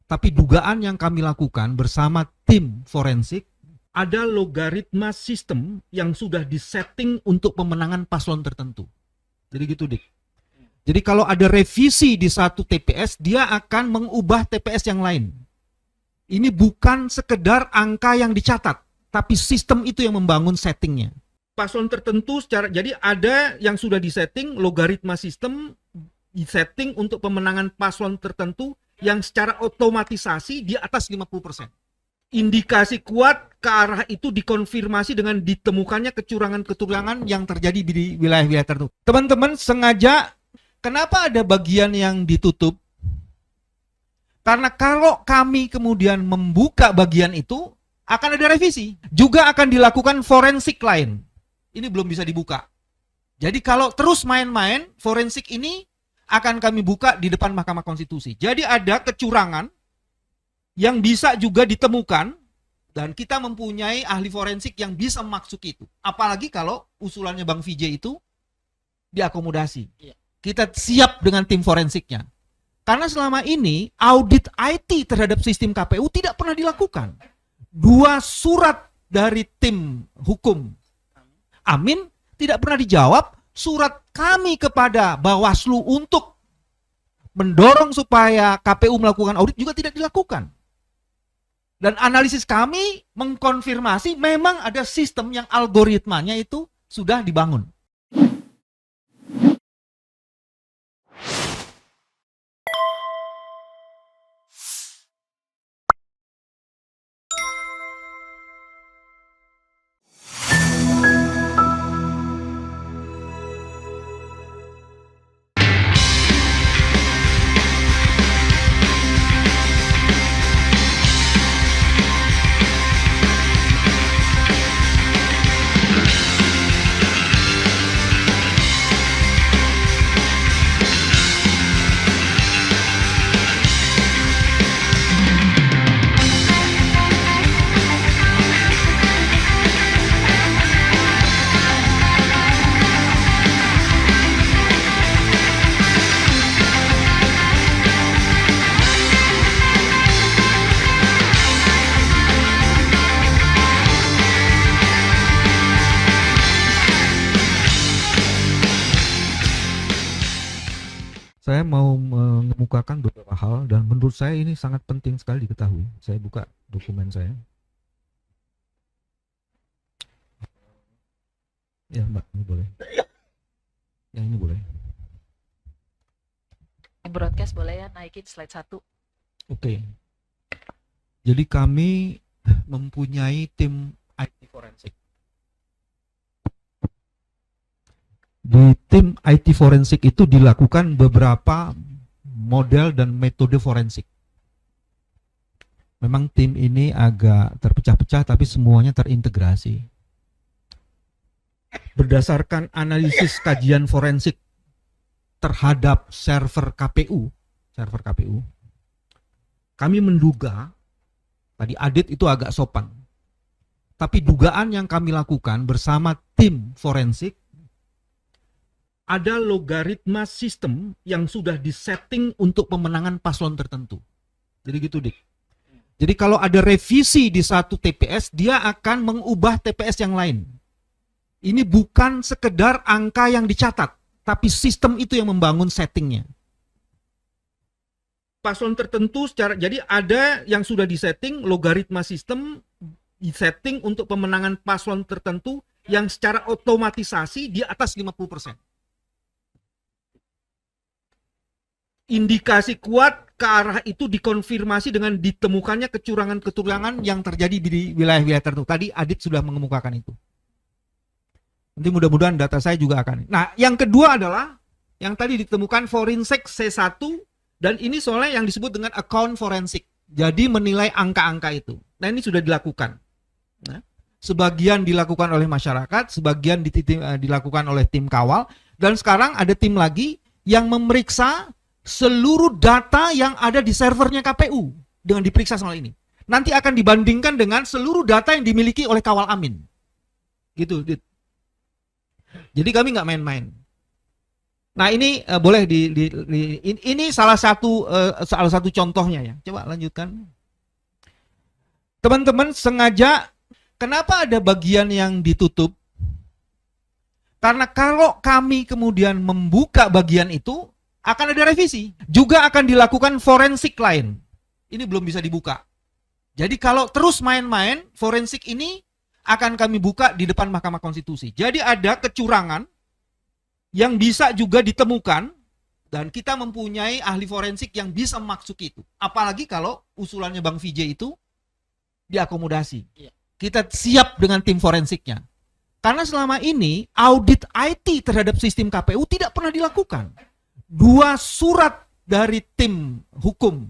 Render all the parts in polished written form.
Tapi dugaan yang kami lakukan bersama tim forensik, ada logaritma sistem yang sudah disetting untuk pemenangan paslon tertentu. Jadi gitu, Dik. Jadi kalau ada revisi di satu TPS, dia akan mengubah TPS yang lain. Ini bukan sekedar angka yang dicatat, tapi sistem itu yang membangun settingnya. Paslon tertentu jadi ada yang sudah disetting, logaritma sistem disetting untuk pemenangan paslon tertentu yang secara otomatisasi di atas 50%. Indikasi kuat ke arah itu dikonfirmasi dengan ditemukannya kecurangan-kecurangan yang terjadi di wilayah-wilayah tertentu. Teman-teman sengaja, kenapa ada bagian yang ditutup? Karena kalau kami kemudian membuka bagian itu, akan ada revisi. Juga akan dilakukan forensik lain. Ini belum bisa dibuka. Jadi kalau terus main-main, forensik ini akan kami buka di depan Mahkamah Konstitusi. Jadi ada kecurangan yang bisa juga ditemukan dan kita mempunyai ahli forensik yang bisa maksud itu. Apalagi kalau usulannya Bang Vijay itu diakomodasi. Kita siap dengan tim forensiknya. Karena selama ini audit IT terhadap sistem KPU tidak pernah dilakukan. 2 surat dari tim hukum Amin tidak pernah dijawab. Surat kami kepada Bawaslu untuk mendorong supaya KPU melakukan audit juga tidak dilakukan. Dan analisis kami mengkonfirmasi memang ada sistem yang algoritmanya itu sudah dibangun. Saya mau mengemukakan beberapa hal dan menurut saya ini sangat penting sekali diketahui. Saya buka dokumen saya. Ya Mbak, ini boleh. Yang ini boleh. Broadcast boleh ya, naikin slide 1. Oke. Jadi kami mempunyai tim IT forensik. Di tim IT forensik itu dilakukan beberapa model dan metode forensik. Memang tim ini agak terpecah-pecah tapi semuanya terintegrasi. Berdasarkan analisis kajian forensik terhadap server KPU, kami menduga, tadi Adit itu agak sopan, tapi dugaan yang kami lakukan bersama tim forensik, ada logaritma sistem yang sudah disetting untuk pemenangan paslon tertentu. Jadi gitu, Dik. Jadi kalau ada revisi di satu TPS, dia akan mengubah TPS yang lain. Ini bukan sekedar angka yang dicatat, tapi sistem itu yang membangun settingnya. Paslon tertentu jadi ada yang sudah disetting, logaritma sistem disetting untuk pemenangan paslon tertentu yang secara otomatisasi di atas 50%. Indikasi kuat ke arah itu dikonfirmasi dengan ditemukannya kecurangan-kecurangan yang terjadi di wilayah-wilayah tertentu. Tadi Adit sudah mengemukakan itu. Nanti mudah-mudahan data saya juga akan. Nah, yang kedua adalah yang tadi ditemukan forensik C1 dan ini soalnya yang disebut dengan account forensik. Jadi menilai angka-angka itu. Nah, ini sudah dilakukan. Nah, sebagian dilakukan oleh masyarakat, sebagian dilakukan oleh tim kawal dan sekarang ada tim lagi yang memeriksa seluruh data yang ada di servernya KPU dengan diperiksa soal ini. Nanti akan dibandingkan dengan seluruh data yang dimiliki oleh kawal Amin. Gitu, Dit. Jadi kami nggak main-main. Nah ini boleh ini salah satu contohnya ya. Coba lanjutkan. Teman-teman sengaja kenapa ada bagian yang ditutup? Karena kalau kami kemudian membuka bagian itu akan ada revisi. Juga akan dilakukan forensik lain. Ini belum bisa dibuka. Jadi kalau terus main-main, forensik ini akan kami buka di depan Mahkamah Konstitusi. Jadi ada kecurangan yang bisa juga ditemukan dan kita mempunyai ahli forensik yang bisa memasuki itu. Apalagi kalau usulannya Bang Vijay itu diakomodasi. Kita siap dengan tim forensiknya. Karena selama ini audit IT terhadap sistem KPU tidak pernah dilakukan. 2 surat dari tim hukum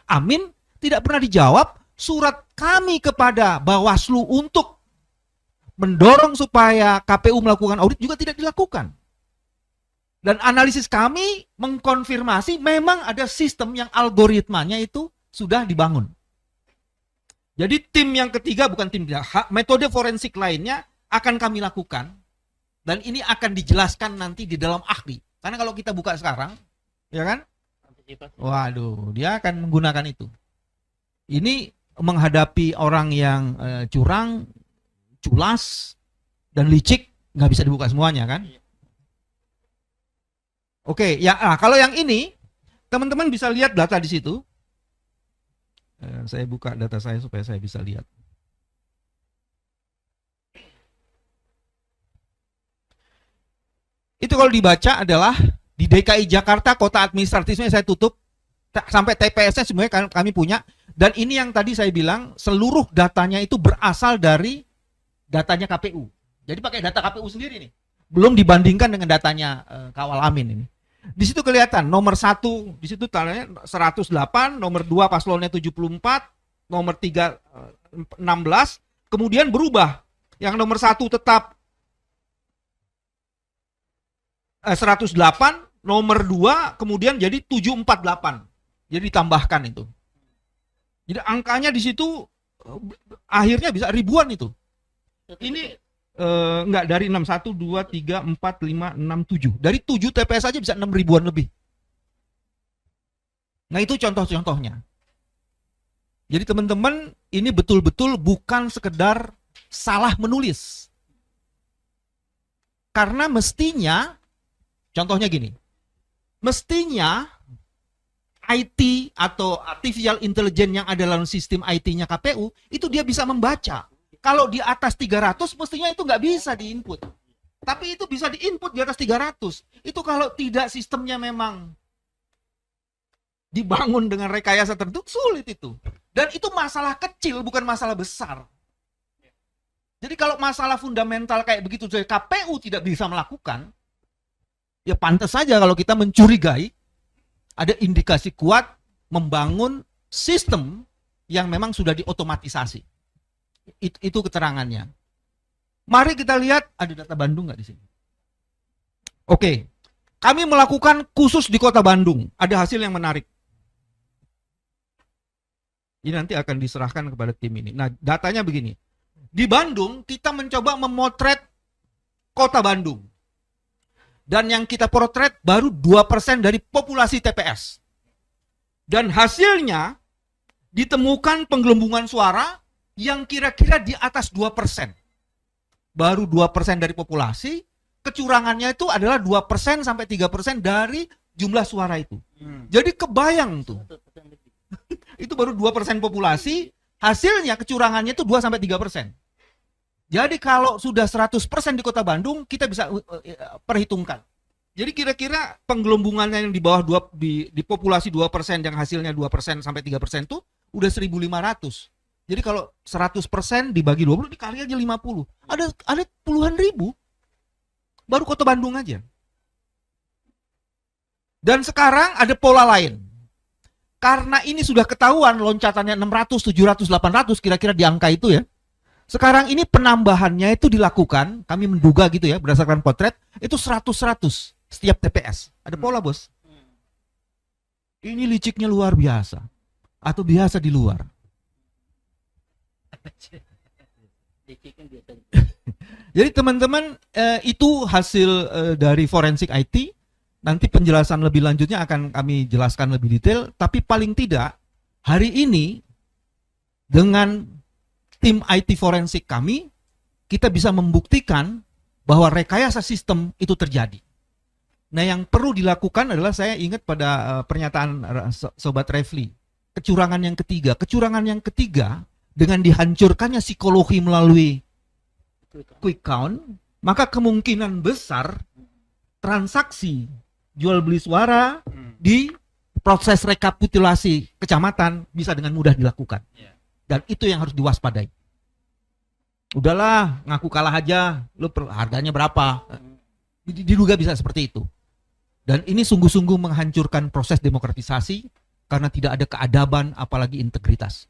Amin tidak pernah dijawab. Surat kami kepada Bawaslu untuk mendorong supaya KPU melakukan audit juga tidak dilakukan. Dan analisis kami mengkonfirmasi memang ada sistem yang algoritmanya itu sudah dibangun. Jadi tim yang ketiga bukan tim, metode forensik lainnya akan kami lakukan. Dan ini akan dijelaskan nanti di dalam ahli. Karena kalau kita buka sekarang, ya kan? Waduh, dia akan menggunakan itu. Ini menghadapi orang yang curang, culas, dan licik, nggak bisa dibuka semuanya kan? Oke, ya kalau yang ini, teman-teman bisa lihat data di situ. Saya buka data saya supaya saya bisa lihat. Itu kalau dibaca adalah di DKI Jakarta, kota administratifnya saya tutup, sampai TPS-nya sebenarnya kami punya. Dan ini yang tadi saya bilang, seluruh datanya itu berasal dari datanya KPU. Jadi pakai data KPU sendiri nih. Belum dibandingkan dengan datanya Kawal Amin ini. Di situ kelihatan nomor 1, di situ tandanya 108, nomor 2 paslonnya 74, nomor 3 16, kemudian berubah. Yang nomor 1 tetap 108, nomor 2 kemudian jadi 748. Jadi ditambahkan itu. Jadi angkanya di situ akhirnya bisa ribuan itu. Ini enggak dari 61, 2, 3, 4, 5, 6, 7. Dari 7 TPS aja bisa 6 ribuan lebih. Nah itu contoh-contohnya. Jadi teman-teman ini betul-betul bukan sekedar salah menulis. Karena mestinya, contohnya gini, mestinya IT atau artificial intelligence yang ada dalam sistem IT-nya KPU, itu dia bisa membaca. Kalau di atas 300, mestinya itu nggak bisa diinput. Tapi itu bisa diinput di atas 300. Itu kalau tidak sistemnya memang dibangun dengan rekayasa tertentu, sulit itu. Dan itu masalah kecil, bukan masalah besar. Jadi kalau masalah fundamental kayak begitu, KPU tidak bisa melakukan, ya pantas saja kalau kita mencurigai ada indikasi kuat membangun sistem yang memang sudah diotomatisasi. Itu keterangannya. Mari kita lihat, ada data Bandung nggak di sini? Oke, kami melakukan khusus di Kota Bandung. Ada hasil yang menarik. Ini nanti akan diserahkan kepada tim ini. Nah, datanya begini. Di Bandung, kita mencoba memotret Kota Bandung. Dan yang kita potret baru 2% dari populasi TPS. Dan hasilnya ditemukan penggelembungan suara yang kira-kira di atas 2%. Baru 2% dari populasi, kecurangannya itu adalah 2% sampai 3% dari jumlah suara itu. Jadi kebayang tuh. Itu baru 2% populasi, hasilnya kecurangannya itu 2 sampai 3%. Jadi kalau sudah 100% di Kota Bandung, kita bisa perhitungkan. Jadi kira-kira penggelembungannya yang di bawah di populasi 2% yang hasilnya 2% sampai 3% itu udah 1.500. Jadi kalau 100% dibagi 20 dikali aja 50. Ada puluhan ribu. Baru Kota Bandung aja. Dan sekarang ada pola lain. Karena ini sudah ketahuan loncatannya 600, 700, 800 kira-kira di angka itu ya. Sekarang ini penambahannya itu dilakukan, kami menduga gitu ya, berdasarkan potret, itu 100-100 setiap TPS. Ada pola, Bos. Ini liciknya luar biasa. Atau biasa di luar. Jadi teman-teman, itu hasil dari forensik IT. Nanti penjelasan lebih lanjutnya akan kami jelaskan lebih detail, tapi paling tidak hari ini dengan tim IT forensik kami, kita bisa membuktikan bahwa rekayasa sistem itu terjadi. Nah, yang perlu dilakukan adalah, saya ingat pada pernyataan Sobat Refli, kecurangan yang ketiga. Kecurangan yang ketiga dengan dihancurkannya psikologi melalui quick count, maka kemungkinan besar transaksi jual beli suara di proses rekapitulasi kecamatan bisa dengan mudah dilakukan. Dan itu yang harus diwaspadai. Udahlah, ngaku kalah aja, lu harganya berapa? Diduga bisa seperti itu. Dan ini sungguh-sungguh menghancurkan proses demokratisasi karena tidak ada keadaban apalagi integritas.